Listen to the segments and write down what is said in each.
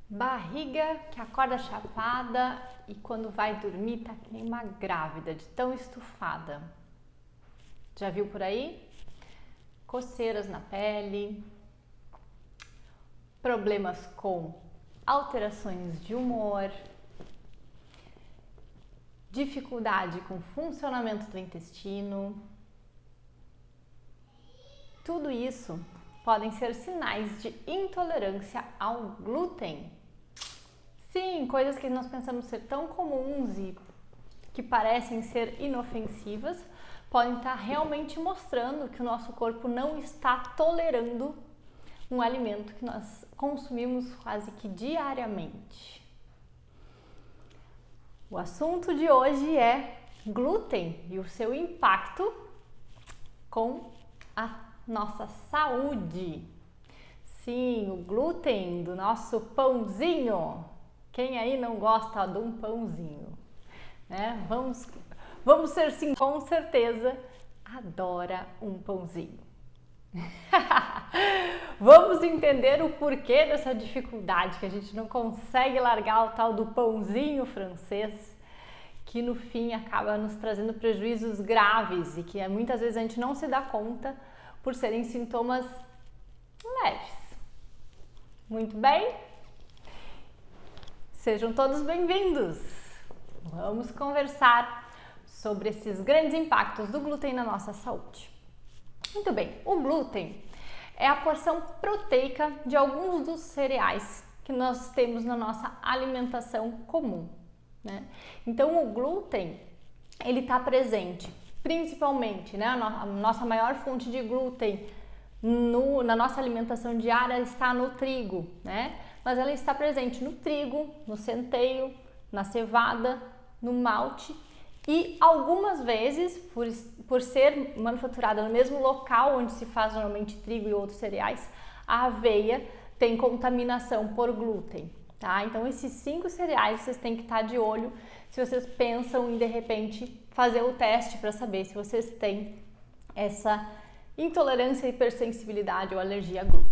Barriga que acorda chapada e quando vai dormir tá que nem uma grávida, de tão estufada. Já viu por aí? Coceiras na pele, problemas com alterações de humor, dificuldade com o funcionamento do intestino. Tudo isso podem ser sinais de intolerância ao glúten. Sim, coisas que nós pensamos ser tão comuns e que parecem ser inofensivas, podem estar realmente mostrando que o nosso corpo não está tolerando um alimento que nós consumimos quase que diariamente. O assunto de hoje é glúten e o seu impacto com a nossa saúde. Sim, o glúten do nosso pãozinho. Quem aí não gosta de um pãozinho, né? Vamos ser sim, com certeza, adora um pãozinho. Vamos entender o porquê dessa dificuldade, que a gente não consegue largar o tal do pãozinho francês, que no fim acaba nos trazendo prejuízos graves e que muitas vezes a gente não se dá conta por serem sintomas leves. Muito bem? Sejam todos bem-vindos! Vamos conversar sobre esses grandes impactos do glúten na nossa saúde. Muito bem, o glúten é a porção proteica de alguns dos cereais que nós temos na nossa alimentação comum, né? Então o glúten, ele está presente principalmente, né? A nossa maior fonte de glúten na nossa alimentação diária está no trigo, né? Mas ela está presente no trigo, no centeio, na cevada, no malte e algumas vezes, por ser manufaturada no mesmo local onde se faz normalmente trigo e outros cereais, a aveia tem contaminação por glúten, tá? Então esses 5 cereais vocês têm que estar de olho se vocês pensam em de repente fazer o teste para saber se vocês têm essa intolerância, hipersensibilidade ou alergia a glúten.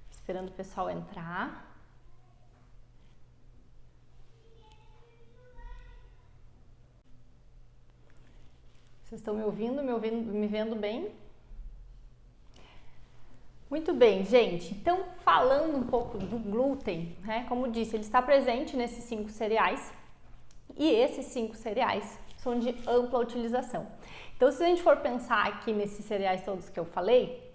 Esperando o pessoal entrar. Vocês estão me ouvindo, me vendo bem? Muito bem, gente. Então, falando um pouco do glúten, né? Como disse, ele está presente nesses 5 cereais e esses 5 cereais são de ampla utilização. Então, se a gente for pensar aqui nesses cereais todos que eu falei,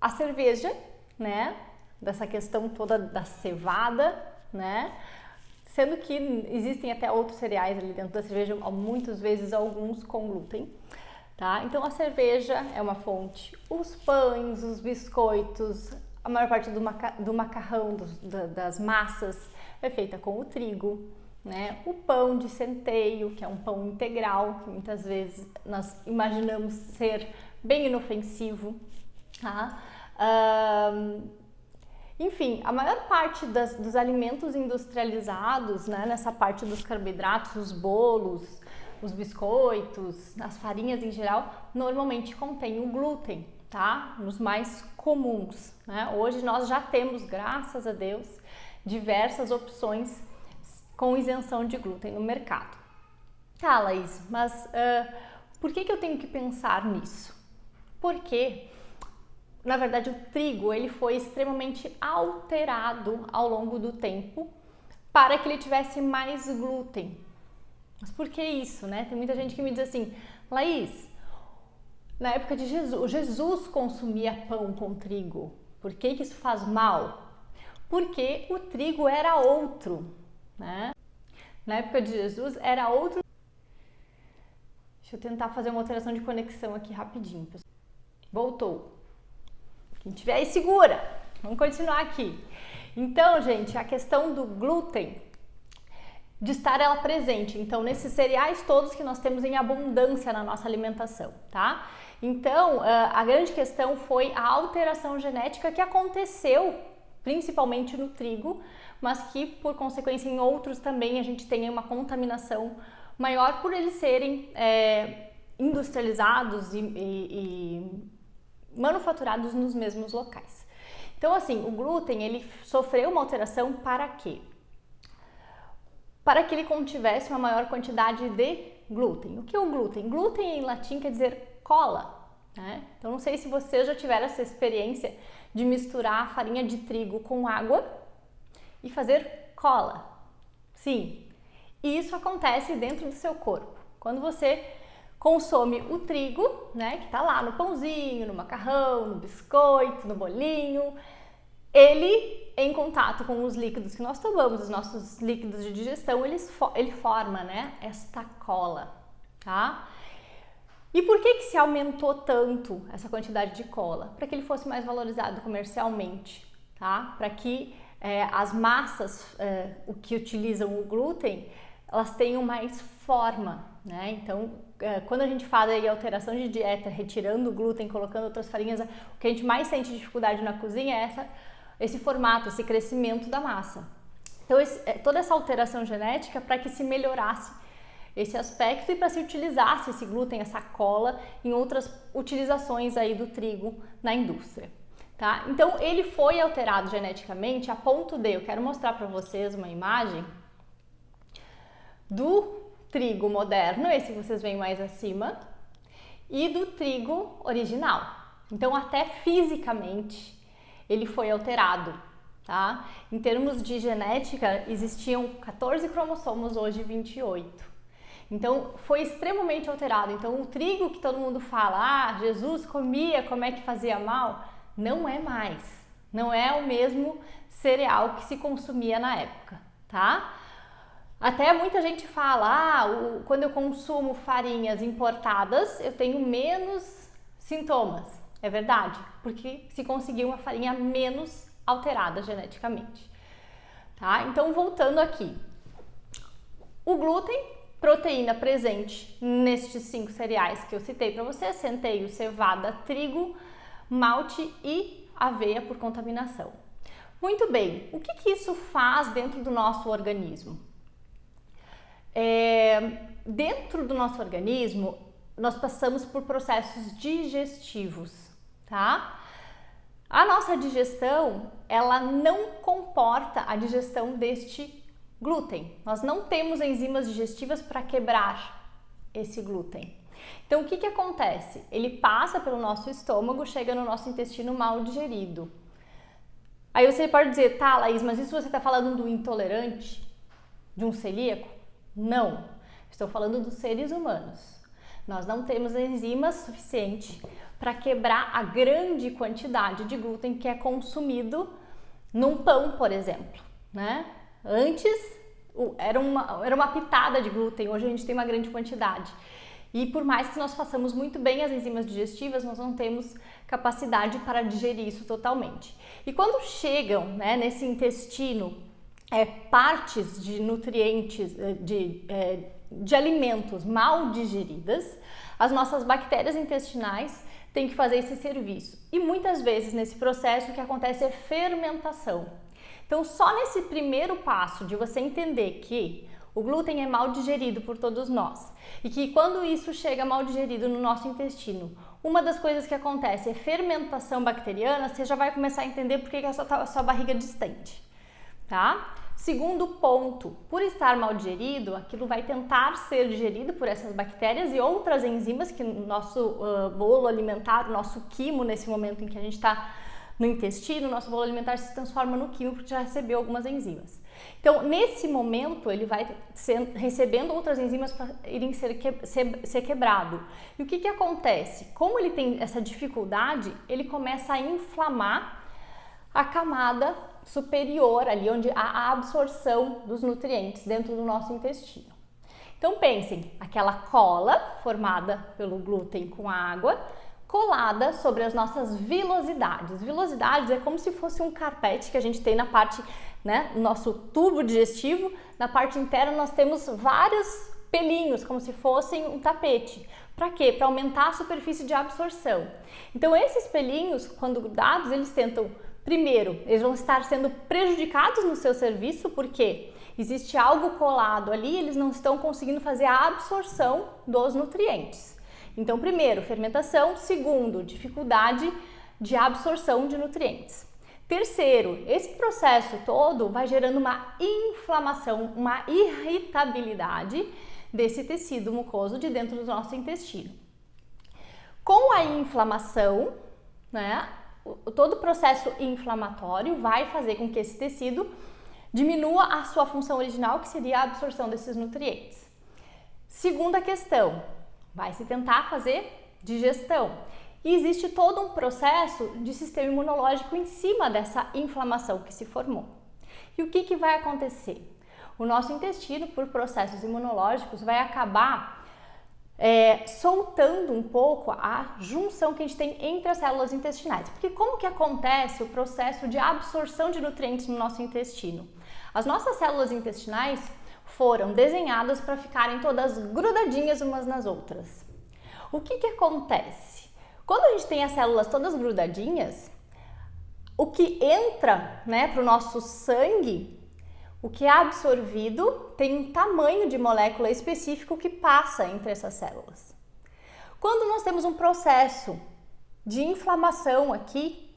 a cerveja, né? Dessa questão toda da cevada, né? Sendo que existem até outros cereais ali dentro da cerveja, muitas vezes alguns com glúten, tá? Então a cerveja é uma fonte, os pães, os biscoitos, a maior parte do macarrão, das massas é feita com o trigo, né? O pão de centeio, que é um pão integral, que muitas vezes nós imaginamos ser bem inofensivo, tá? Enfim, a maior parte dos alimentos industrializados, né, nessa parte dos carboidratos, os bolos, os biscoitos, as farinhas em geral, normalmente contém o glúten, tá? Nos mais comuns, né? Hoje nós já temos, graças a Deus, diversas opções com isenção de glúten no mercado. Tá, Laís, mas por que eu tenho que pensar nisso? Porque na verdade, o trigo ele foi extremamente alterado ao longo do tempo para que ele tivesse mais glúten. Mas por que isso, né? Tem muita gente que me diz assim, Laís, na época de Jesus consumia pão com trigo. Por que isso faz mal? Porque o trigo era outro, né? Na época de Jesus era outro. Deixa eu tentar fazer uma alteração de conexão aqui rapidinho, pessoal. Voltou. Quem tiver aí segura, vamos continuar aqui. Então, gente, a questão do glúten, de estar ela presente, então, nesses cereais todos que nós temos em abundância na nossa alimentação, tá? Então, a grande questão foi a alteração genética que aconteceu, principalmente no trigo, mas que, por consequência, em outros também a gente tem uma contaminação maior por eles serem industrializados e manufaturados nos mesmos locais. Então, assim, o glúten, ele sofreu uma alteração para quê? Para que ele contivesse uma maior quantidade de glúten. O que é o glúten? Glúten em latim quer dizer cola, né? Então, não sei se vocês já tiveram essa experiência de misturar a farinha de trigo com água e fazer cola. Sim, e isso acontece dentro do seu corpo. Quando você consome o trigo, né, que tá lá no pãozinho, no macarrão, no biscoito, no bolinho, ele, em contato com os líquidos que nós tomamos, os nossos líquidos de digestão, ele forma, né, esta cola, tá? E por que se aumentou tanto essa quantidade de cola? Para que ele fosse mais valorizado comercialmente, tá? Para que as massas o que utilizam o glúten, elas tenham mais forma, né? Então, quando a gente fala aí alteração de dieta, retirando o glúten, colocando outras farinhas, o que a gente mais sente dificuldade na cozinha é esse formato, esse crescimento da massa. Então, toda essa alteração genética para que se melhorasse esse aspecto e para se utilizasse esse glúten, essa cola, em outras utilizações aí do trigo na indústria, tá? Então, ele foi alterado geneticamente a ponto de, eu quero mostrar para vocês uma imagem do trigo moderno, esse que vocês veem mais acima, e do trigo original. Então, até fisicamente, ele foi alterado, tá? Em termos de genética, existiam 14 cromossomos, hoje 28. Então, foi extremamente alterado. Então, o trigo que todo mundo fala, Jesus comia, como é que fazia mal? Não é mais. Não é o mesmo cereal que se consumia na época, tá? Até muita gente fala, quando eu consumo farinhas importadas, eu tenho menos sintomas. É verdade, porque se conseguiu uma farinha menos alterada geneticamente, tá? Então, voltando aqui. O glúten, proteína presente nestes 5 cereais que eu citei para vocês, centeio, cevada, trigo, malte e aveia por contaminação. Muito bem, o que isso faz dentro do nosso organismo? Dentro do nosso organismo, nós passamos por processos digestivos, tá? A nossa digestão, ela não comporta a digestão deste glúten. Nós não temos enzimas digestivas para quebrar esse glúten. Então, o que acontece? Ele passa pelo nosso estômago, chega no nosso intestino mal digerido. Aí você pode dizer, tá, Laís, mas isso você está falando do intolerante? De um celíaco? Não. Estou falando dos seres humanos. Nós não temos enzimas suficientes para quebrar a grande quantidade de glúten que é consumido num pão, por exemplo, né? Antes era uma pitada de glúten, hoje a gente tem uma grande quantidade. E por mais que nós façamos muito bem as enzimas digestivas, nós não temos capacidade para digerir isso totalmente. E quando chegam, né, nesse intestino partes de nutrientes, de alimentos mal digeridas, as nossas bactérias intestinais têm que fazer esse serviço. E muitas vezes nesse processo o que acontece é fermentação. Então, só nesse primeiro passo de você entender que o glúten é mal digerido por todos nós e que quando isso chega mal digerido no nosso intestino, uma das coisas que acontece é fermentação bacteriana, você já vai começar a entender por que a sua barriga distende, tá? Segundo ponto, por estar mal digerido, aquilo vai tentar ser digerido por essas bactérias e outras enzimas que no nosso bolo alimentar, o nosso quimo, nesse momento em que a gente está no intestino, nosso bolo alimentar se transforma no quimo porque já recebeu algumas enzimas. Então, nesse momento, ele vai recebendo outras enzimas para irem ser quebrado. E o que acontece? Como ele tem essa dificuldade, ele começa a inflamar a camada superior, ali onde há a absorção dos nutrientes dentro do nosso intestino. Então, pensem, aquela cola formada pelo glúten com a água, colada sobre as nossas vilosidades. Vilosidades é como se fosse um carpete que a gente tem na parte, né, nosso tubo digestivo. Na parte interna nós temos vários pelinhos, como se fossem um tapete. Para quê? Para aumentar a superfície de absorção. Então esses pelinhos, quando grudados, eles tentam, primeiro, eles vão estar sendo prejudicados no seu serviço, porque existe algo colado ali, eles não estão conseguindo fazer a absorção dos nutrientes. Então, primeiro, fermentação. Segundo, dificuldade de absorção de nutrientes. Terceiro, esse processo todo vai gerando uma inflamação, uma irritabilidade desse tecido mucoso de dentro do nosso intestino. Com a inflamação, né, todo o processo inflamatório vai fazer com que esse tecido diminua a sua função original, que seria a absorção desses nutrientes. Segunda questão, vai se tentar fazer digestão. E existe todo um processo de sistema imunológico em cima dessa inflamação que se formou. E o que vai acontecer? O nosso intestino, por processos imunológicos, vai acabar soltando um pouco a junção que a gente tem entre as células intestinais. Porque como que acontece o processo de absorção de nutrientes no nosso intestino? As nossas células intestinais foram desenhadas para ficarem todas grudadinhas umas nas outras. O que acontece? Quando a gente tem as células todas grudadinhas, o que entra, né, para o nosso sangue, o que é absorvido, tem um tamanho de molécula específico que passa entre essas células. Quando nós temos um processo de inflamação aqui,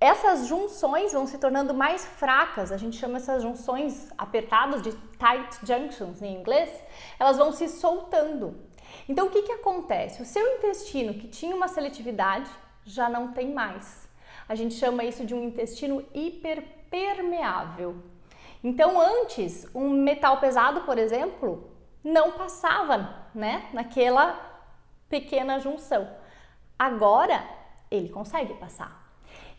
essas junções vão se tornando mais fracas, a gente chama essas junções apertadas de tight junctions em inglês, elas vão se soltando. Então, o que acontece? O seu intestino, que tinha uma seletividade, já não tem mais. A gente chama isso de um intestino hiperpermeável. Então, antes, um metal pesado, por exemplo, não passava, né, naquela pequena junção. Agora, ele consegue passar.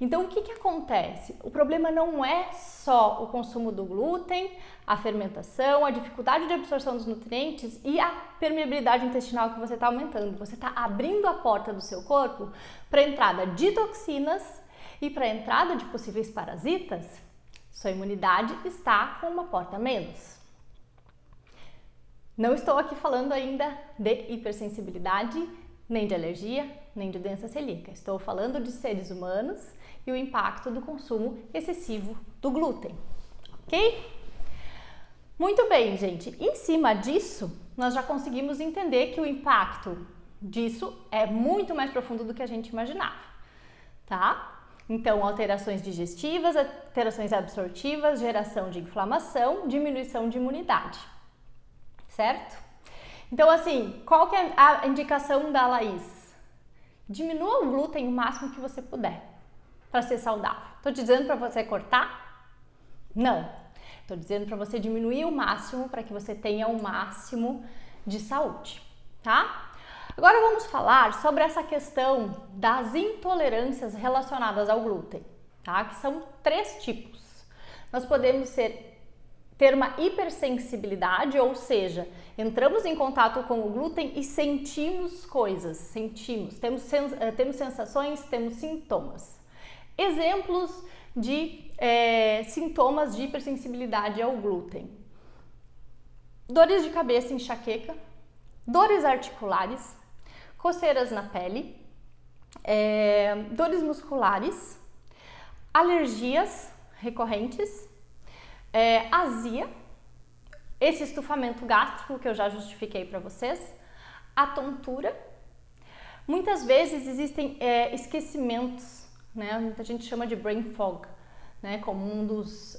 Então, o que acontece? O problema não é só o consumo do glúten, a fermentação, a dificuldade de absorção dos nutrientes e a permeabilidade intestinal que você está aumentando. Você está abrindo a porta do seu corpo para a entrada de toxinas e para a entrada de possíveis parasitas. Sua imunidade está com uma porta a menos. Não estou aqui falando ainda de hipersensibilidade, nem de alergia, nem de doença celíaca. Estou falando de seres humanos e o impacto do consumo excessivo do glúten, ok? Muito bem, gente. Em cima disso, nós já conseguimos entender que o impacto disso é muito mais profundo do que a gente imaginava, tá? Então, alterações digestivas, alterações absortivas, geração de inflamação, diminuição de imunidade, certo? Então, assim, qual que é a indicação da Laís? Diminua o glúten o máximo que você puder para ser saudável. Tô te dizendo para você cortar? Não. Tô dizendo para você diminuir o máximo para que você tenha o máximo de saúde, tá? Agora vamos falar sobre essa questão das intolerâncias relacionadas ao glúten, tá? Que são 3 tipos. Nós podemos ter uma hipersensibilidade, ou seja, entramos em contato com o glúten e sentimos coisas, temos sensações, temos sintomas. Exemplos de sintomas de hipersensibilidade ao glúten: dores de cabeça, enxaqueca, dores articulares, coceiras na pele, dores musculares, alergias recorrentes, azia, esse estufamento gástrico que eu já justifiquei para vocês, a tontura. Muitas vezes existem esquecimentos, né? Muita gente chama de brain fog, né? Como um dos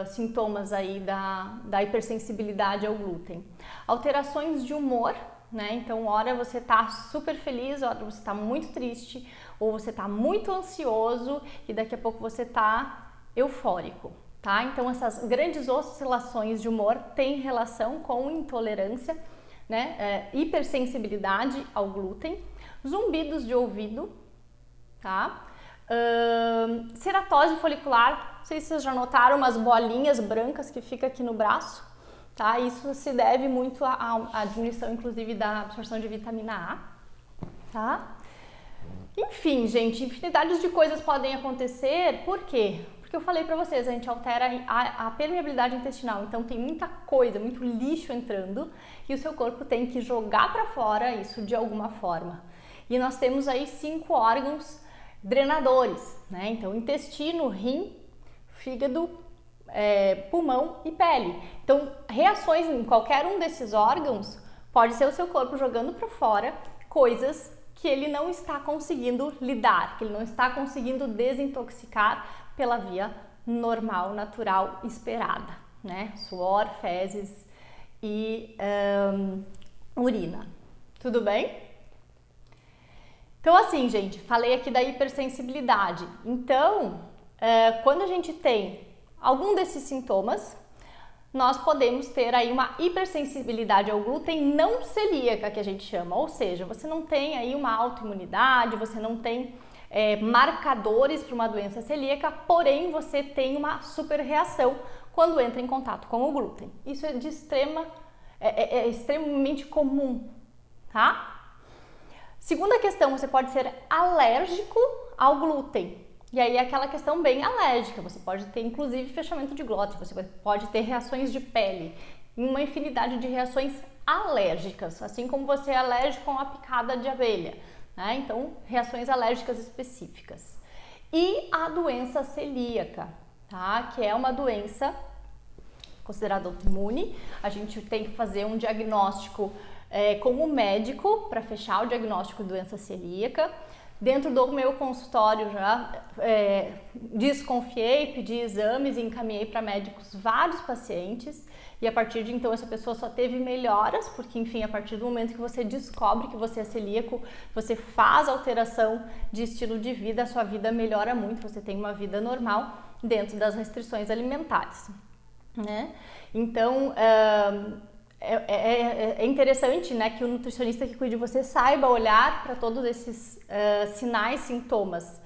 sintomas aí da hipersensibilidade ao glúten. Alterações de humor, né? Então, hora você tá super feliz, hora você tá muito triste, ou você tá muito ansioso e daqui a pouco você tá eufórico. Tá? Então, essas grandes oscilações de humor têm relação com intolerância, né? Hipersensibilidade ao glúten, zumbidos de ouvido, tá? Ceratose folicular, não sei se vocês já notaram umas bolinhas brancas que ficam aqui no braço, tá? Isso se deve muito à diminuição, inclusive, da absorção de vitamina A, tá? Enfim, gente, infinidades de coisas podem acontecer, por quê? Porque eu falei pra vocês, a gente altera a permeabilidade intestinal, então tem muita coisa, muito lixo entrando e o seu corpo tem que jogar pra fora isso de alguma forma. E nós temos aí 5 órgãos drenadores, né? Então, intestino, rim, fígado, pulmão e pele. Então, reações em qualquer um desses órgãos pode ser o seu corpo jogando pra fora coisas que ele não está conseguindo lidar, que ele não está conseguindo desintoxicar pela via normal, natural, esperada, né? Suor, fezes e urina. Tudo bem? Então, assim, gente, falei aqui da hipersensibilidade. Então, quando a gente tem algum desses sintomas, nós podemos ter aí uma hipersensibilidade ao glúten não celíaca, que a gente chama, ou seja, você não tem aí uma autoimunidade, você não tem marcadores para uma doença celíaca, porém você tem uma super reação quando entra em contato com o glúten. Isso é extremamente comum, tá? Segunda questão, você pode ser alérgico ao glúten. E aí é aquela questão bem alérgica, você pode ter inclusive fechamento de glote, você pode ter reações de pele, uma infinidade de reações alérgicas, assim como você é alérgico a uma picada de abelha, né? Então, reações alérgicas específicas. E a doença celíaca, tá? Que é uma doença considerada autoimune, a gente tem que fazer um diagnóstico com o médico para fechar o diagnóstico de doença celíaca. Dentro do meu consultório já desconfiei, pedi exames e encaminhei para médicos vários pacientes e a partir de então essa pessoa só teve melhoras, porque enfim, a partir do momento que você descobre que você é celíaco, você faz alteração de estilo de vida, a sua vida melhora muito, você tem uma vida normal dentro das restrições alimentares, né? Então, é interessante, né, que o nutricionista que cuide de você saiba olhar para todos esses sinais, sintomas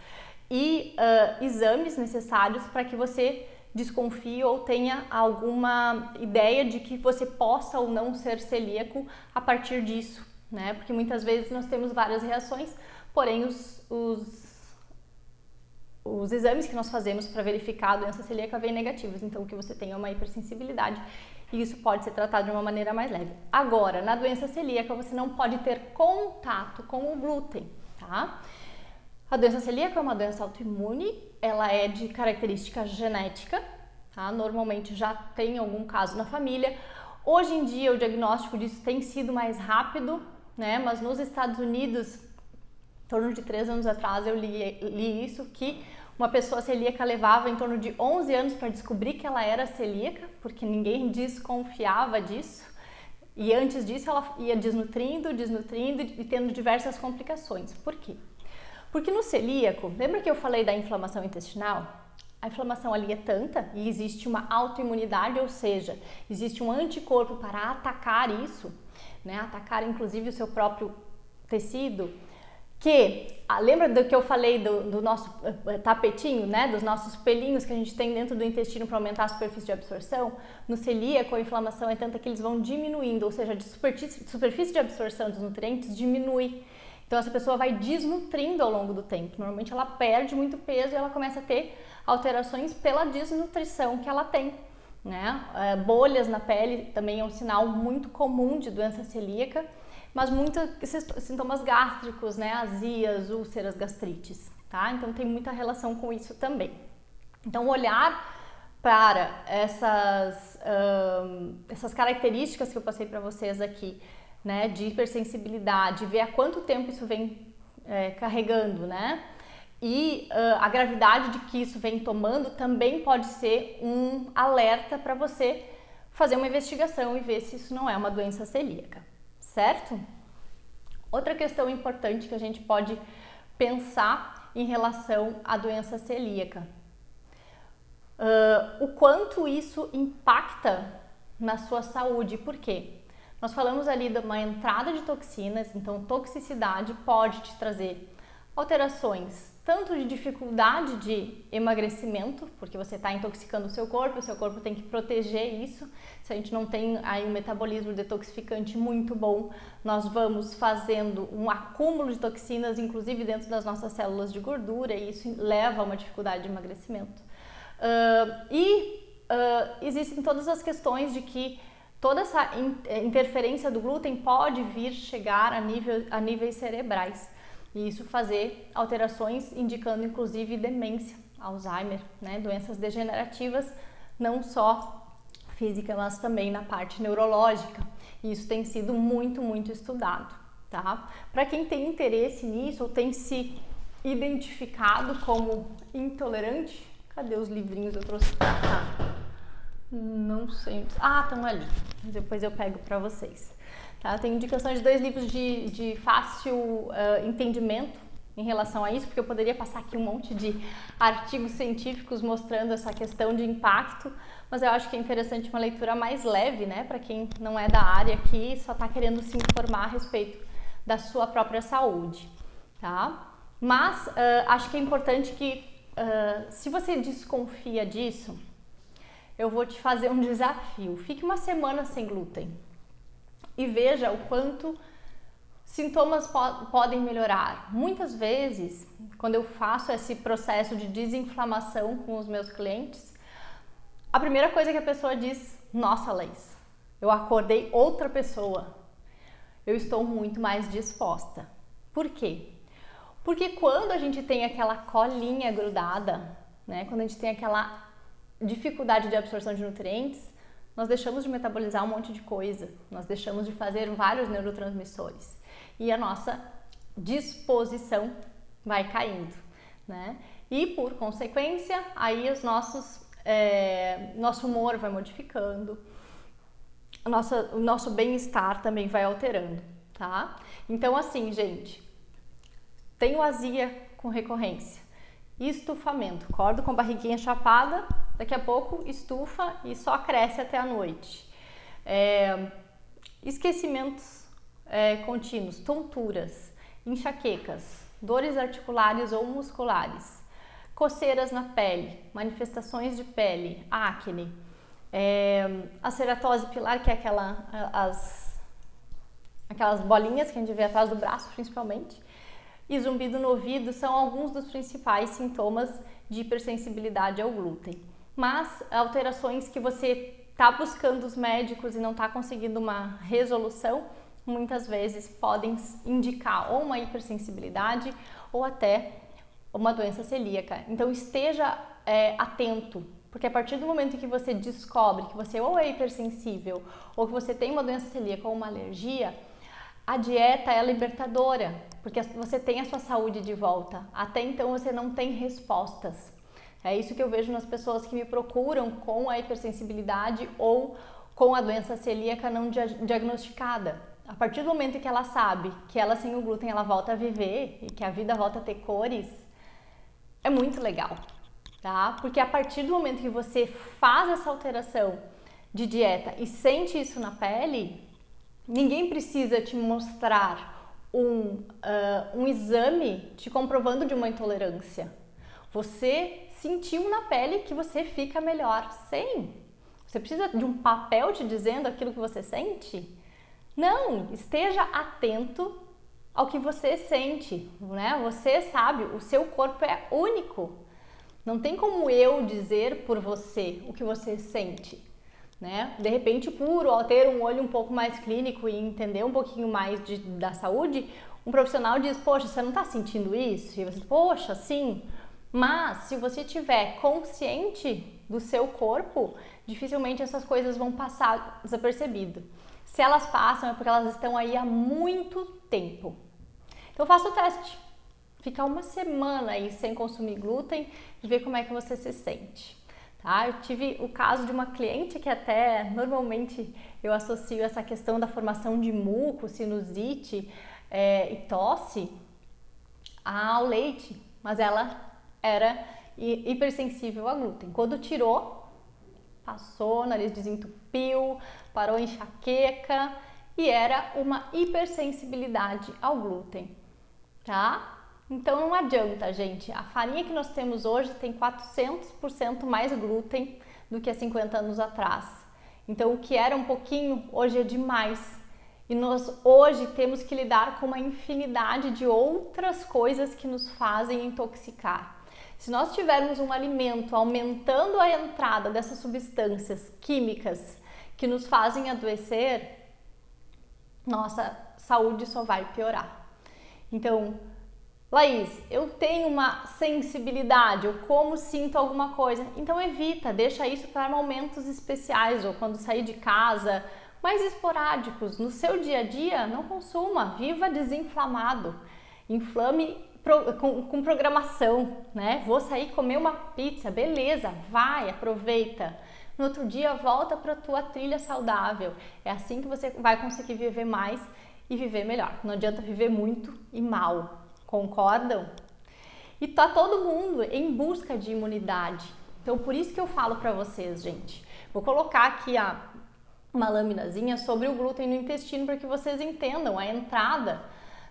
e exames necessários para que você desconfie ou tenha alguma ideia de que você possa ou não ser celíaco a partir disso, né? Porque muitas vezes nós temos várias reações, porém os exames que nós fazemos para verificar a doença celíaca vêm negativos, então o que você tem é uma hipersensibilidade e isso pode ser tratado de uma maneira mais leve. Agora, na doença celíaca você não pode ter contato com o glúten, tá? A doença celíaca é uma doença autoimune, ela é de característica genética, tá? Normalmente já tem algum caso na família. Hoje em dia o diagnóstico disso tem sido mais rápido, né? Mas nos Estados Unidos, em torno de 3 anos atrás, eu li isso, que uma pessoa celíaca levava em torno de 11 anos para descobrir que ela era celíaca, porque ninguém desconfiava disso. E antes disso ela ia desnutrindo e tendo diversas complicações. Por quê? Porque no celíaco, lembra que eu falei da inflamação intestinal? A inflamação ali é tanta e existe uma autoimunidade, ou seja, existe um anticorpo para atacar isso, né? Atacar inclusive o seu próprio tecido. Lembra do que eu falei do nosso tapetinho, né? Dos nossos pelinhos que a gente tem dentro do intestino para aumentar a superfície de absorção? No celíaco, a inflamação é tanta que eles vão diminuindo, ou seja, a superfície de absorção dos nutrientes diminui. Então, essa pessoa vai desnutrindo ao longo do tempo. Normalmente, ela perde muito peso e ela começa a ter alterações pela desnutrição que ela tem, né? Bolhas na pele também é um sinal muito comum de doença celíaca, mas muitos sintomas gástricos, né? Azias, úlceras, gastrites, tá? Então tem muita relação com isso também. Então olhar para essas características que eu passei para vocês aqui, né? De hipersensibilidade, ver há quanto tempo isso vem carregando, né? E a gravidade de que isso vem tomando também pode ser um alerta para você fazer uma investigação e ver se isso não é uma doença celíaca. Certo? Outra questão importante que a gente pode pensar em relação à doença celíaca. O quanto isso impacta na sua saúde. Por quê? Nós falamos ali de uma entrada de toxinas, então toxicidade pode te trazer alterações tanto de dificuldade de emagrecimento, porque você está intoxicando o seu corpo tem que proteger isso. Se a gente não tem aí um metabolismo detoxificante muito bom, nós vamos fazendo um acúmulo de toxinas, inclusive dentro das nossas células de gordura, e isso leva a uma dificuldade de emagrecimento. Existem todas as questões de que toda essa interferência do glúten pode vir chegar a níveis cerebrais. E isso fazer alterações indicando inclusive demência, Alzheimer, né? Doenças degenerativas, não só física, mas também na parte neurológica. E isso tem sido muito estudado, tá? Para quem tem interesse nisso ou tem se identificado como intolerante, cadê os livrinhos? Eu trouxe pra cá. Não sei. Ah, estão ali. Depois eu pego para vocês. Tá? Eu tenho indicação de 2 livros de fácil entendimento em relação a isso, porque eu poderia passar aqui um monte de artigos científicos mostrando essa questão de impacto, mas eu acho que é interessante uma leitura mais leve, né, para quem não é da área aqui e só está querendo se informar a respeito da sua própria saúde, tá? Mas acho que é importante que, se você desconfia disso, eu vou te fazer um desafio. Fique uma semana sem glúten e veja o quanto sintomas podem melhorar. Muitas vezes, quando eu faço esse processo de desinflamação com os meus clientes, a primeira coisa que a pessoa diz: nossa, Laís, eu acordei outra pessoa. Eu estou muito mais disposta. Por quê? Porque quando a gente tem aquela colinha grudada, né, quando a gente tem aquela dificuldade de absorção de nutrientes, nós deixamos de metabolizar um monte de coisa, nós deixamos de fazer vários neurotransmissores e a nossa disposição vai caindo, né? E por consequência, aí nosso humor vai modificando, o nosso bem-estar também vai alterando, tá? Então assim, gente, tenho azia com recorrência, estufamento, acordo com barriguinha chapada, daqui a pouco estufa e só cresce até a noite. Esquecimentos contínuos, tonturas, enxaquecas, dores articulares ou musculares, coceiras na pele, manifestações de pele, acne, a ceratose pilar, que é aquelas bolinhas que a gente vê atrás do braço, principalmente, e zumbido no ouvido são alguns dos principais sintomas de hipersensibilidade ao glúten. Mas alterações que você está buscando os médicos e não está conseguindo uma resolução, muitas vezes podem indicar ou uma hipersensibilidade ou até uma doença celíaca. Então esteja atento, porque a partir do momento que você descobre que você ou é hipersensível ou que você tem uma doença celíaca ou uma alergia, a dieta é libertadora, porque você tem a sua saúde de volta. Até então você não tem respostas. É isso que eu vejo nas pessoas que me procuram com a hipersensibilidade ou com a doença celíaca não diagnosticada. A partir do momento que ela sabe que ela sem o glúten ela volta a viver e que a vida volta a ter cores, é muito legal, tá? Porque a partir do momento que você faz essa alteração de dieta e sente isso na pele, ninguém precisa te mostrar um exame te comprovando de uma intolerância. Você sentiu na pele que você fica melhor. Você precisa de um papel te dizendo aquilo que você sente? Não, esteja atento ao que você sente, né? Você sabe, o seu corpo é único. Não tem como eu dizer por você o que você sente, né? De repente, por ter um olho um pouco mais clínico e entender um pouquinho mais da saúde, um profissional diz: poxa, você não está sentindo isso? E você diz: poxa, sim. Mas se você estiver consciente do seu corpo, dificilmente essas coisas vão passar desapercebido. Se elas passam é porque elas estão aí há muito tempo. Então faça o teste. Fica uma semana aí sem consumir glúten e ver como é que você se sente. Tá? Eu tive o caso de uma cliente que até normalmente eu associo essa questão da formação de muco, sinusite e tosse ao leite, mas ela era hipersensível a glúten. Quando tirou, passou, o nariz desentupiu, parou a enxaqueca e era uma hipersensibilidade ao glúten, tá? Então não adianta, gente. A farinha que nós temos hoje tem 400% mais glúten do que há 50 anos atrás. Então o que era um pouquinho, hoje é demais. E nós hoje temos que lidar com uma infinidade de outras coisas que nos fazem intoxicar. Se nós tivermos um alimento aumentando a entrada dessas substâncias químicas que nos fazem adoecer, nossa saúde só vai piorar. Então, Laís, eu tenho uma sensibilidade, eu como sinto alguma coisa, então evita, deixa isso para momentos especiais, ou quando sair de casa, mais esporádicos. No seu dia a dia, não consuma, viva desinflamado. Inflame com programação, né? Vou sair comer uma pizza, beleza, vai, aproveita. No outro dia, volta para a tua trilha saudável. É assim que você vai conseguir viver mais e viver melhor. Não adianta viver muito e mal, concordam? E tá todo mundo em busca de imunidade. Então, por isso que eu falo para vocês, gente. Vou colocar aqui uma laminazinha sobre o glúten no intestino para que vocês entendam a entrada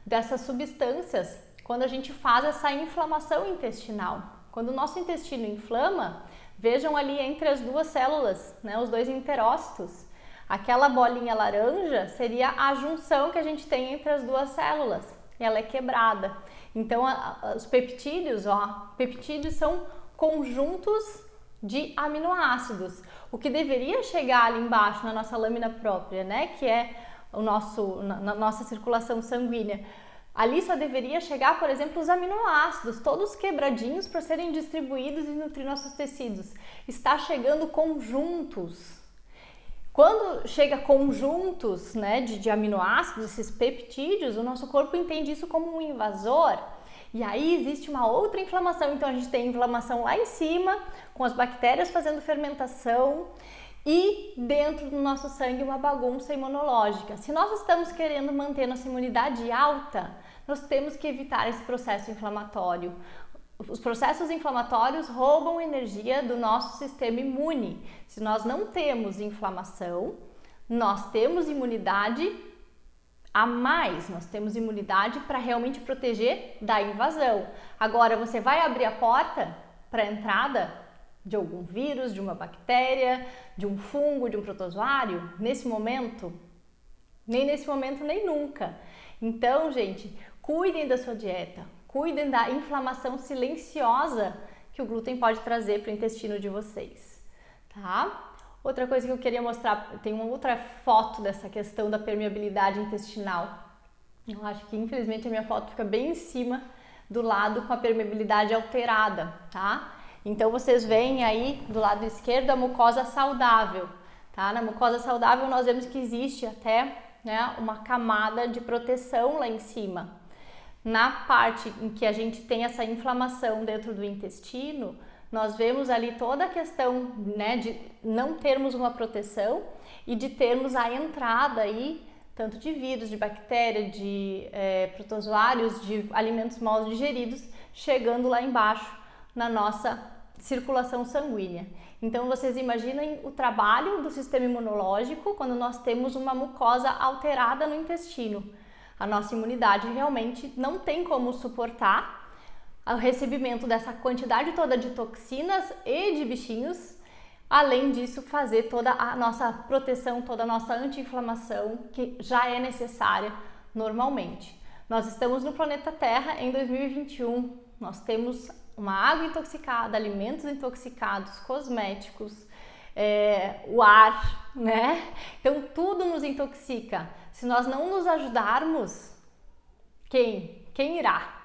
dessas substâncias quando a gente faz essa inflamação intestinal. Quando o nosso intestino inflama, vejam ali entre as duas células, né, os dois enterócitos. Aquela bolinha laranja seria a junção que a gente tem entre as duas células. Ela é quebrada. Então, os peptídeos, peptídeos são conjuntos de aminoácidos. O que deveria chegar ali embaixo na nossa lâmina própria, né, que é na nossa circulação sanguínea, ali só deveria chegar, por exemplo, os aminoácidos, todos quebradinhos para serem distribuídos e nutrir nossos tecidos. Está chegando conjuntos. Quando chega conjuntos, né, de aminoácidos, esses peptídeos, o nosso corpo entende isso como um invasor. E aí existe uma outra inflamação. Então a gente tem inflamação lá em cima, com as bactérias fazendo fermentação, e dentro do nosso sangue uma bagunça imunológica. Se nós estamos querendo manter nossa imunidade alta, nós temos que evitar esse processo inflamatório. Os processos inflamatórios roubam energia do nosso sistema imune. Se nós não temos inflamação, nós temos imunidade a mais, nós temos imunidade para realmente proteger da invasão. Agora, você vai abrir a porta para a entrada de algum vírus, de uma bactéria, de um fungo, de um protozoário? Nesse momento? Nem nesse momento, nem nunca. Então, gente, cuidem da sua dieta, cuidem da inflamação silenciosa que o glúten pode trazer para o intestino de vocês, tá? Outra coisa que eu queria mostrar, tem uma outra foto dessa questão da permeabilidade intestinal. Eu acho que infelizmente a minha foto fica bem em cima do lado com a permeabilidade alterada, tá? Então vocês veem aí do lado esquerdo a mucosa saudável, tá? Na mucosa saudável nós vemos que existe até, né, uma camada de proteção lá em cima. Na parte em que a gente tem essa inflamação dentro do intestino, nós vemos ali toda a questão, né, de não termos uma proteção e de termos a entrada aí, tanto de vírus, de bactéria, de protozoários, de alimentos mal digeridos, chegando lá embaixo na nossa circulação sanguínea. Então vocês imaginem o trabalho do sistema imunológico quando nós temos uma mucosa alterada no intestino. A nossa imunidade realmente não tem como suportar o recebimento dessa quantidade toda de toxinas e de bichinhos, além disso fazer toda a nossa proteção, toda a nossa anti-inflamação que já é necessária normalmente. Nós estamos no planeta Terra em 2021, nós temos uma água intoxicada, alimentos intoxicados, cosméticos, o ar, né? Então tudo nos intoxica. Se nós não nos ajudarmos, quem irá?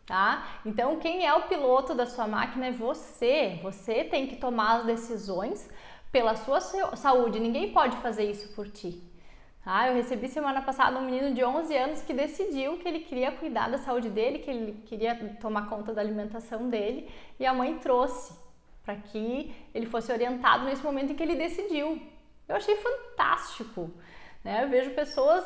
Tá? Então, quem é o piloto da sua máquina é você. Você tem que tomar as decisões pela sua saúde. Ninguém pode fazer isso por ti. Tá? Eu recebi semana passada um menino de 11 anos que decidiu que ele queria cuidar da saúde dele, que ele queria tomar conta da alimentação dele, e a mãe trouxe para que ele fosse orientado nesse momento em que ele decidiu. Eu achei fantástico, né? Eu vejo pessoas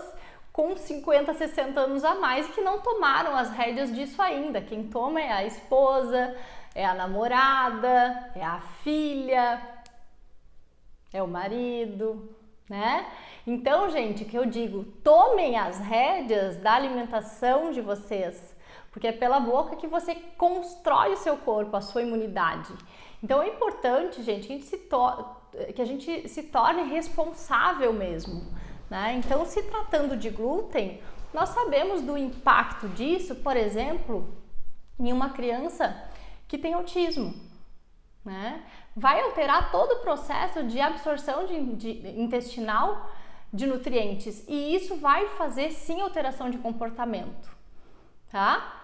com 50, 60 anos a mais que não tomaram as rédeas disso ainda. Quem toma é a esposa, é a namorada, é a filha, é o marido, né? Então, gente, o que eu digo, tomem as rédeas da alimentação de vocês, porque é pela boca que você constrói o seu corpo, a sua imunidade. Então é importante, gente, que a gente se torne responsável mesmo, né? Então, se tratando de glúten, nós sabemos do impacto disso, por exemplo, em uma criança que tem autismo, né? Vai alterar todo o processo de absorção intestinal de nutrientes, e isso vai fazer sim alteração de comportamento, tá?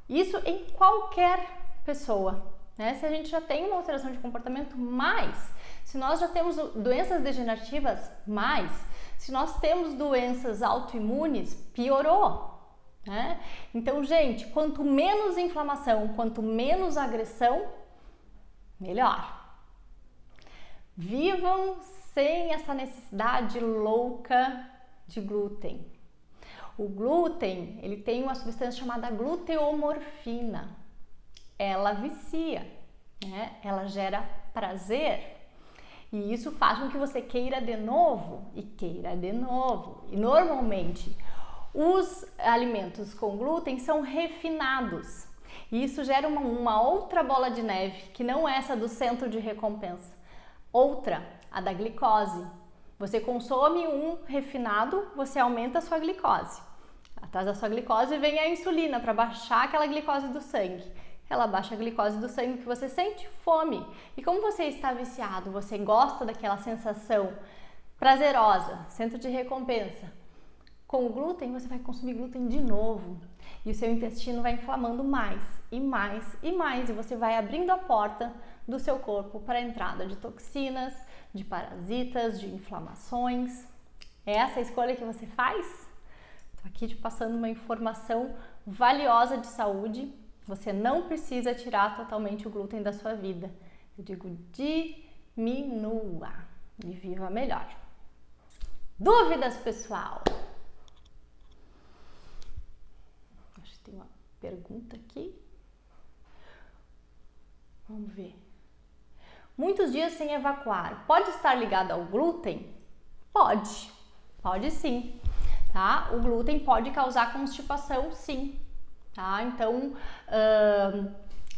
Isso em qualquer pessoa, né? Se a gente já tem uma alteração de comportamento, mais Se nós já temos doenças degenerativas, mais. Se nós temos doenças autoimunes, piorou. Né? Então, gente, quanto menos inflamação, quanto menos agressão, melhor. Vivam sem essa necessidade louca de glúten. O glúten, ele tem uma substância chamada gluteomorfina. Ela vicia, né? Ela gera prazer. E isso faz com que você queira de novo e queira de novo. E normalmente, os alimentos com glúten são refinados. E isso gera uma outra bola de neve, que não é essa do centro de recompensa. Outra, a da glicose. Você consome um refinado, você aumenta a sua glicose. Atrás da sua glicose vem a insulina para baixar aquela glicose do sangue. Ela baixa a glicose do sangue, que você sente fome. E como você está viciado, você gosta daquela sensação prazerosa, centro de recompensa. Com o glúten, você vai consumir glúten de novo. E o seu intestino vai inflamando mais e mais e mais. E você vai abrindo a porta do seu corpo para a entrada de toxinas, de parasitas, de inflamações. É essa a escolha que você faz? Estou aqui te passando uma informação valiosa de saúde. Você não precisa tirar totalmente o glúten da sua vida. Eu digo diminua e viva melhor. Dúvidas, pessoal? Acho que tem uma pergunta aqui. Vamos ver. Muitos dias sem evacuar. Pode estar ligado ao glúten? Pode. Pode sim. Tá? O glúten pode causar constipação, sim. Tá? Então,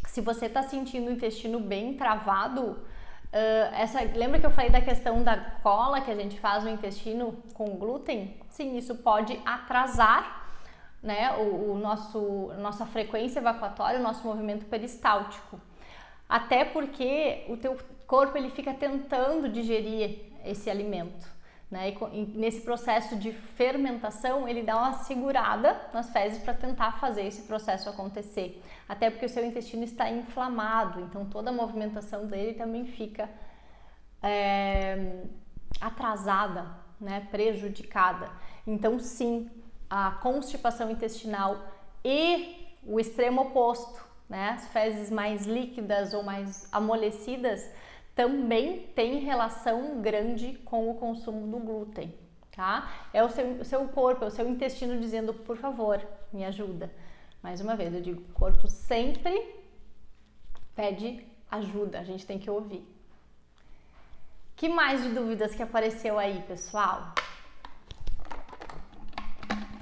se você está sentindo o intestino bem travado, lembra que eu falei da questão da cola que a gente faz no intestino com glúten? Sim, isso pode atrasar, né, nossa frequência evacuatória, o nosso movimento peristáltico. Até porque o teu corpo ele fica tentando digerir esse alimento, né? E nesse processo de fermentação ele dá uma segurada nas fezes para tentar fazer esse processo acontecer. Até porque o seu intestino está inflamado, então toda a movimentação dele também fica atrasada, né? Prejudicada. Então sim, a constipação intestinal e o extremo oposto, né? As fezes mais líquidas ou mais amolecidas também tem relação grande com o consumo do glúten, tá? É o seu corpo, é o seu intestino dizendo, por favor, me ajuda. Mais uma vez, eu digo, o corpo sempre pede ajuda, a gente tem que ouvir. Que mais de dúvidas que apareceu aí, pessoal?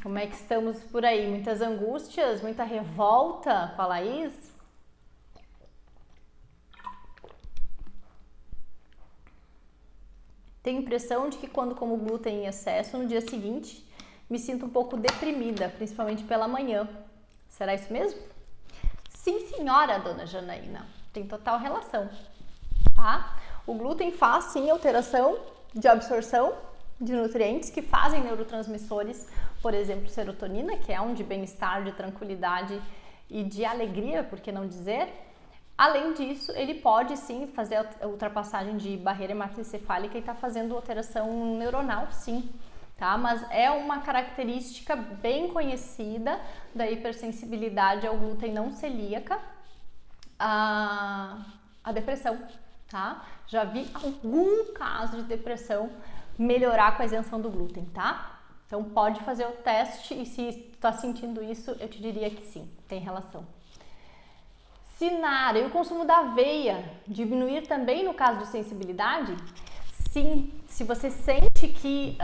Como é que estamos por aí? Muitas angústias, muita revolta com a Laís? Tenho a impressão de que quando como glúten em excesso, no dia seguinte, me sinto um pouco deprimida, principalmente pela manhã. Será isso mesmo? Sim, senhora, dona Janaína. Tem total relação, tá? O glúten faz, sim, alteração de absorção de nutrientes que fazem neurotransmissores, por exemplo, serotonina, que é um de bem-estar, de tranquilidade e de alegria, por que não dizer? Além disso, ele pode sim fazer a ultrapassagem de barreira hematoencefálica e tá fazendo alteração neuronal, sim, tá? Mas é uma característica bem conhecida da hipersensibilidade ao glúten não celíaca, a depressão, tá? Já vi algum caso de depressão melhorar com a isenção do glúten, tá? Então pode fazer o teste e se está sentindo isso, eu te diria que sim, tem relação. Sinara, e o consumo da aveia diminuir também no caso de sensibilidade? Sim, se você sente que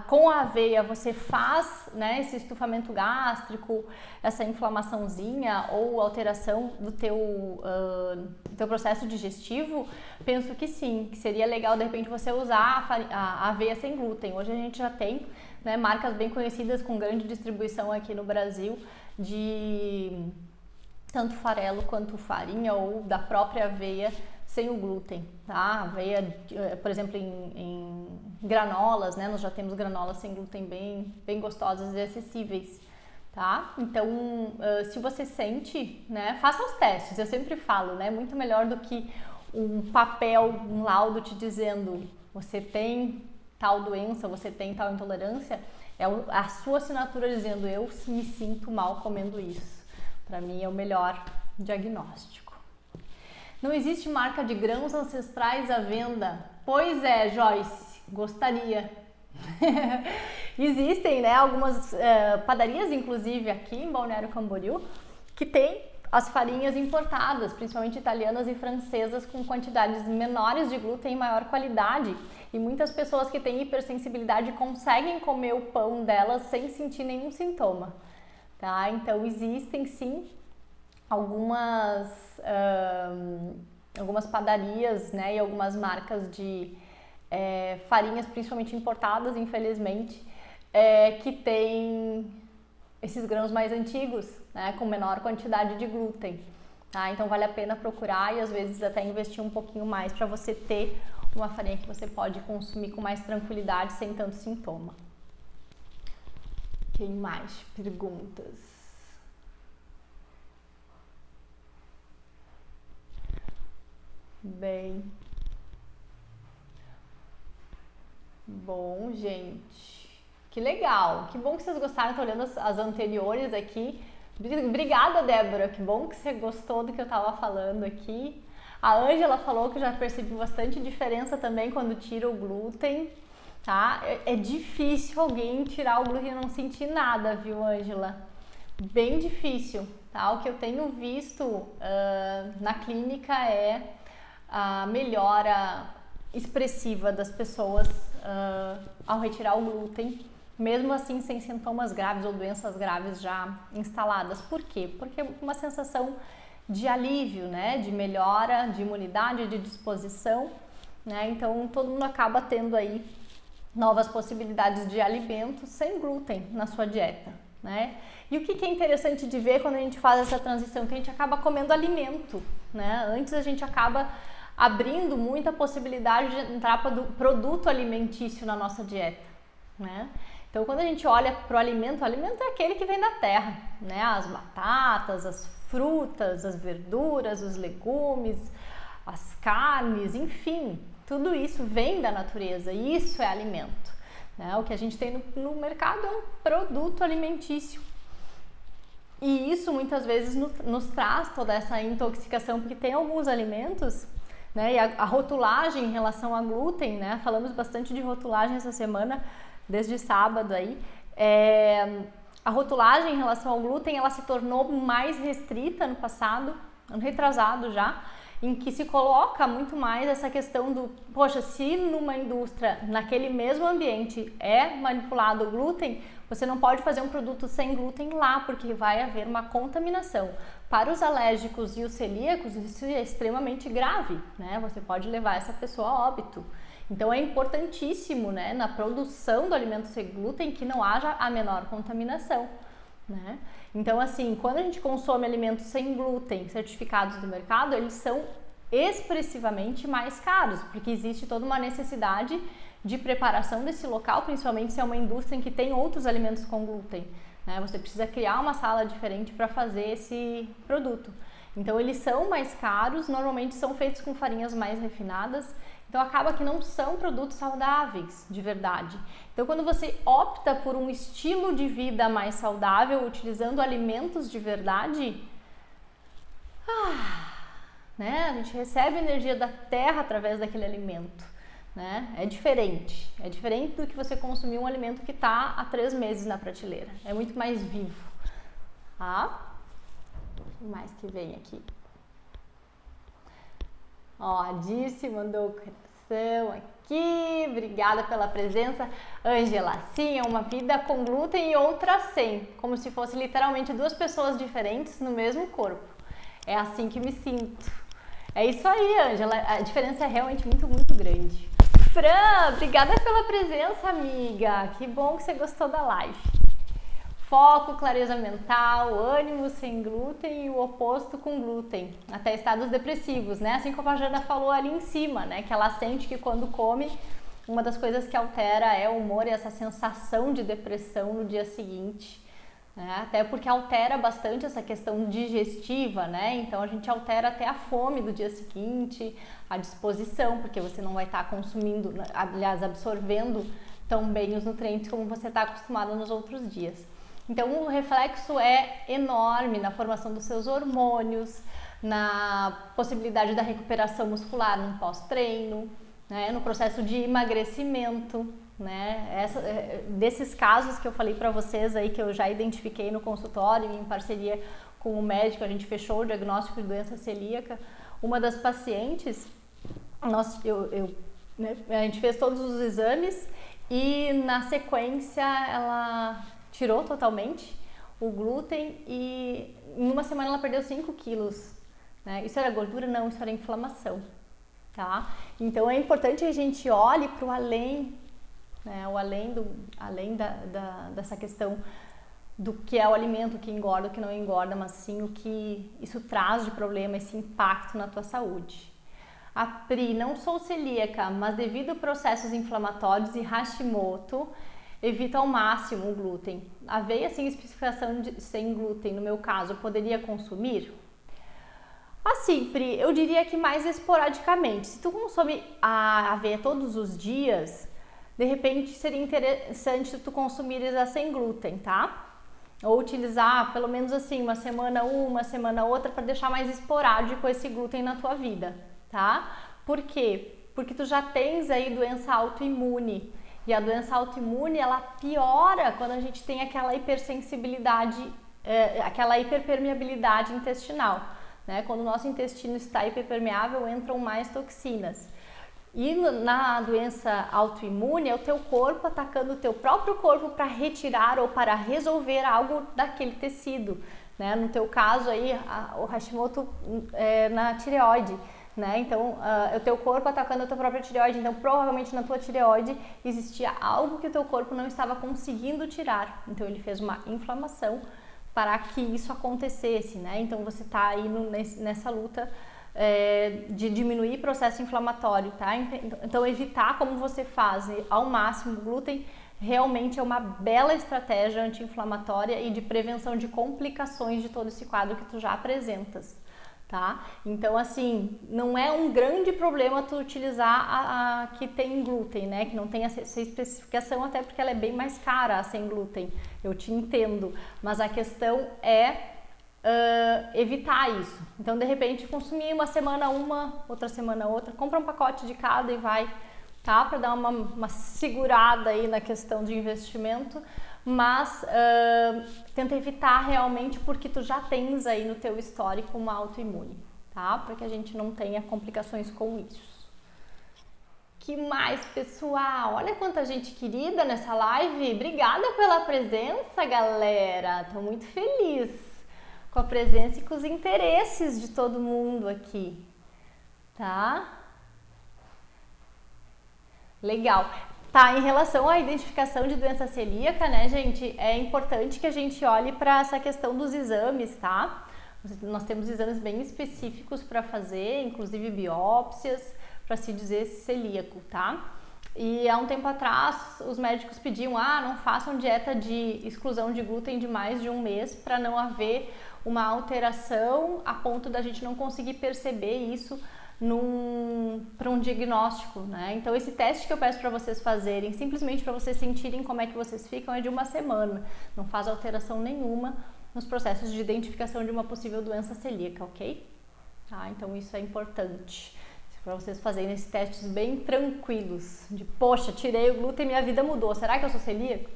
com a aveia você faz, né, esse estufamento gástrico, essa inflamaçãozinha ou alteração do teu processo digestivo, penso que sim, que seria legal de repente você usar a aveia sem glúten. Hoje a gente já tem, né, marcas bem conhecidas com grande distribuição aqui no Brasil de tanto farelo quanto farinha ou da própria aveia sem o glúten, tá? Aveia, por exemplo, em granolas, né? Nós já temos granolas sem glúten bem gostosas e acessíveis, tá? Então, se você sente, né? Faça os testes, eu sempre falo, né? Muito melhor do que um papel, um laudo te dizendo você tem tal doença, você tem tal intolerância, é a sua assinatura dizendo eu me sinto mal comendo isso. Para mim é o melhor diagnóstico. Não existe marca de grãos ancestrais à venda? Pois é, Joyce, gostaria. Existem, né, algumas padarias, inclusive aqui em Balneário Camboriú, que tem as farinhas importadas, principalmente italianas e francesas, com quantidades menores de glúten e maior qualidade. E muitas pessoas que têm hipersensibilidade conseguem comer o pão delas sem sentir nenhum sintoma. Tá? Então existem sim algumas padarias, né, e algumas marcas de farinhas, principalmente importadas, infelizmente, que tem esses grãos mais antigos, né, com menor quantidade de glúten. Tá? Então vale a pena procurar e às vezes até investir um pouquinho mais para você ter uma farinha que você pode consumir com mais tranquilidade, sem tanto sintoma. Quem mais? Perguntas? Bem. Bom, gente. Que legal. Que bom que vocês gostaram. Tô olhando as anteriores aqui. Obrigada, Débora. Que bom que você gostou do que eu tava falando aqui. A Ângela falou que já percebeu bastante diferença também quando tira o glúten. Tá? É difícil alguém tirar o glúten e não sentir nada, viu, Ângela? Bem difícil, tá? O que eu tenho visto na clínica é a melhora expressiva das pessoas ao retirar o glúten, mesmo assim sem sintomas graves ou doenças graves já instaladas. Por quê? Porque é uma sensação de alívio, né? De melhora, de imunidade, de disposição, né? Então todo mundo acaba tendo aí novas possibilidades de alimentos sem glúten na sua dieta, né? E o que é interessante de ver quando a gente faz essa transição, que a gente acaba comendo alimento, né? Antes a gente acaba abrindo muita possibilidade de entrar para o produto alimentício na nossa dieta, né? Então quando a gente olha para o alimento é aquele que vem da terra, né? As batatas, as frutas, as verduras, os legumes, as carnes, enfim, tudo isso vem da natureza e isso é alimento, né? O que a gente tem no mercado é um produto alimentício. E isso muitas vezes nos traz toda essa intoxicação, porque tem alguns alimentos, né? E a rotulagem em relação a glúten, né? Falamos bastante de rotulagem essa semana, desde sábado aí. A rotulagem em relação ao glúten, ela se tornou mais restrita no passado, ano retrasado já, em que se coloca muito mais essa questão do, poxa, se numa indústria, naquele mesmo ambiente é manipulado o glúten, você não pode fazer um produto sem glúten lá, porque vai haver uma contaminação. Para os alérgicos e os celíacos, isso é extremamente grave, né? Você pode levar essa pessoa a óbito. Então é importantíssimo, né, na produção do alimento sem glúten que não haja a menor contaminação, né? Então, assim, quando a gente consome alimentos sem glúten certificados do mercado, eles são expressivamente mais caros, porque existe toda uma necessidade de preparação desse local, principalmente se é uma indústria em que tem outros alimentos com glúten, né? Você precisa criar uma sala diferente para fazer esse produto. Então, eles são mais caros, normalmente são feitos com farinhas mais refinadas, então acaba que não são produtos saudáveis, de verdade. Então quando você opta por um estilo de vida mais saudável, utilizando alimentos de verdade, né? A gente recebe energia da terra através daquele alimento, né? É diferente do que você consumir um alimento que está há 3 meses na prateleira, é muito mais vivo. O que mais que vem aqui? Ó, a Dirce mandou coração aqui, obrigada pela presença. Ângela, sim, é uma vida com glúten e outra sem, como se fosse literalmente 2 pessoas diferentes no mesmo corpo. É assim que me sinto. É isso aí, Ângela, a diferença é realmente muito, muito grande. Fran, obrigada pela presença, amiga, que bom que você gostou da live. Foco, clareza mental, ânimo sem glúten e o oposto com glúten, até estados depressivos, né? Assim como a Jana falou ali em cima, né? Que ela sente que quando come, uma das coisas que altera é o humor e essa sensação de depressão no dia seguinte, né? Até porque altera bastante essa questão digestiva, né? Então a gente altera até a fome do dia seguinte, a disposição, porque você não vai estar consumindo, aliás, absorvendo tão bem os nutrientes como você está acostumado nos outros dias. Então o reflexo é enorme na formação dos seus hormônios, na possibilidade da recuperação muscular no pós-treino, né? No processo de emagrecimento, né? Desses casos que eu falei para vocês aí, que eu já identifiquei no consultório em parceria com o médico, a gente fechou o diagnóstico de doença celíaca. Uma das pacientes, né, a gente fez todos os exames e na sequência ela tirou totalmente o glúten e em uma semana ela perdeu 5 quilos. Né? Isso era gordura? Não, isso era inflamação. Tá? Então é importante que a gente olhe para o além, né? O além dessa questão do que é o alimento, o que engorda, o que não engorda, mas sim o que isso traz de problema, esse impacto na tua saúde. A Pri, não sou celíaca, mas devido a processos inflamatórios e Hashimoto, evito ao máximo o glúten. Aveia sem especificação de sem glúten, no meu caso, poderia consumir? Assim, Pri, eu diria que mais esporadicamente. Se tu consome a aveia todos os dias, de repente seria interessante tu consumires a sem glúten, tá? Ou utilizar pelo menos assim uma semana outra para deixar mais esporádico esse glúten na tua vida, tá? Por quê? Porque tu já tens aí doença autoimune. E a doença autoimune, ela piora quando a gente tem aquela hipersensibilidade, aquela hiperpermeabilidade intestinal. Né? Quando o nosso intestino está hiperpermeável, entram mais toxinas. E na doença autoimune, é o teu corpo atacando o teu próprio corpo para retirar ou para resolver algo daquele tecido. Né? No teu caso aí, o Hashimoto na tireoide. Né? Então, o teu corpo atacando a tua própria tireoide, então provavelmente na tua tireoide existia algo que o teu corpo não estava conseguindo tirar. Então ele fez uma inflamação para que isso acontecesse, né? Então você está aí nessa luta de diminuir o processo inflamatório, tá? Então evitar como você faz ao máximo o glúten realmente é uma bela estratégia anti-inflamatória e de prevenção de complicações de todo esse quadro que tu já apresentas. Tá? Então, assim, não é um grande problema tu utilizar a que tem glúten, né? Que não tem essa especificação, até porque ela é bem mais cara, a sem glúten. Eu te entendo, mas a questão é evitar isso. Então, de repente, consumir uma semana outra semana outra, compra um pacote de cada e vai, tá? Para dar uma segurada aí na questão de investimento. Mas tenta evitar realmente porque tu já tens aí no teu histórico uma autoimune, tá? Para que a gente não tenha complicações com isso. Que mais, pessoal? Olha quanta gente querida nessa live. Obrigada pela presença, galera. Tô muito feliz com a presença e com os interesses de todo mundo aqui, tá? Legal. Tá, em relação à identificação de doença celíaca, né, gente, é importante que a gente olhe para essa questão dos exames, tá? Nós temos exames bem específicos para fazer, inclusive biópsias, para se dizer celíaco, tá? E há um tempo atrás, os médicos pediam, não façam dieta de exclusão de glúten de mais de um mês para não haver uma alteração a ponto da gente não conseguir perceber isso para um diagnóstico, né? Então esse teste que eu peço para vocês fazerem, simplesmente para vocês sentirem como é que vocês ficam, é de uma semana, não faz alteração nenhuma nos processos de identificação de uma possível doença celíaca, ok? Tá? Então isso é importante para vocês fazerem esses testes bem tranquilos, de poxa, tirei o glúten e minha vida mudou, será que eu sou celíaco?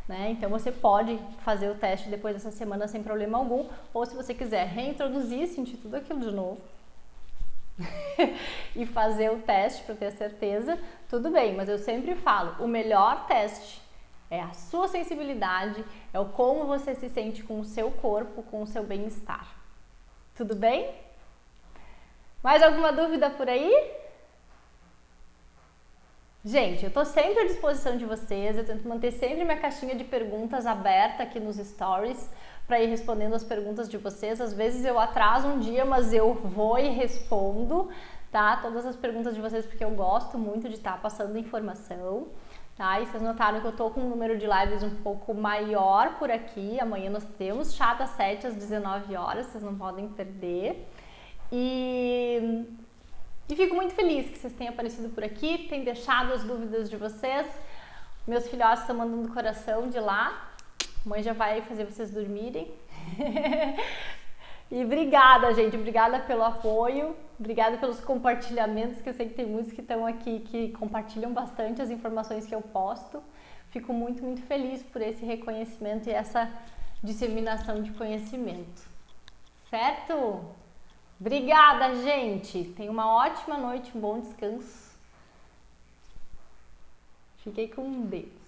Né? Então você pode fazer o teste depois dessa semana sem problema algum, ou se você quiser reintroduzir, sentir tudo aquilo de novo, e fazer o teste para ter certeza, tudo bem, mas eu sempre falo, o melhor teste é a sua sensibilidade, é o como você se sente com o seu corpo, com o seu bem-estar. Tudo bem? Mais alguma dúvida por aí? Gente, eu tô sempre à disposição de vocês, eu tento manter sempre minha caixinha de perguntas aberta aqui nos stories, para ir respondendo as perguntas de vocês. Às vezes eu atraso um dia, mas eu vou e respondo, tá? Todas as perguntas de vocês, porque eu gosto muito de estar passando informação, Tá? E vocês notaram que eu tô com um número de lives um pouco maior por aqui. Amanhã nós temos Chá das 7 às 19 horas, vocês não podem perder. E fico muito feliz que vocês tenham aparecido por aqui, tenham deixado as dúvidas de vocês. Meus filhotes estão mandando coração de lá. Mãe já vai fazer vocês dormirem. E obrigada, gente. Obrigada pelo apoio. Obrigada pelos compartilhamentos, que eu sei que tem muitos que estão aqui que compartilham bastante as informações que eu posto. Fico muito, muito feliz por esse reconhecimento e essa disseminação de conhecimento. Certo? Obrigada, gente. Tenha uma ótima noite, um bom descanso. Fiquei com Deus.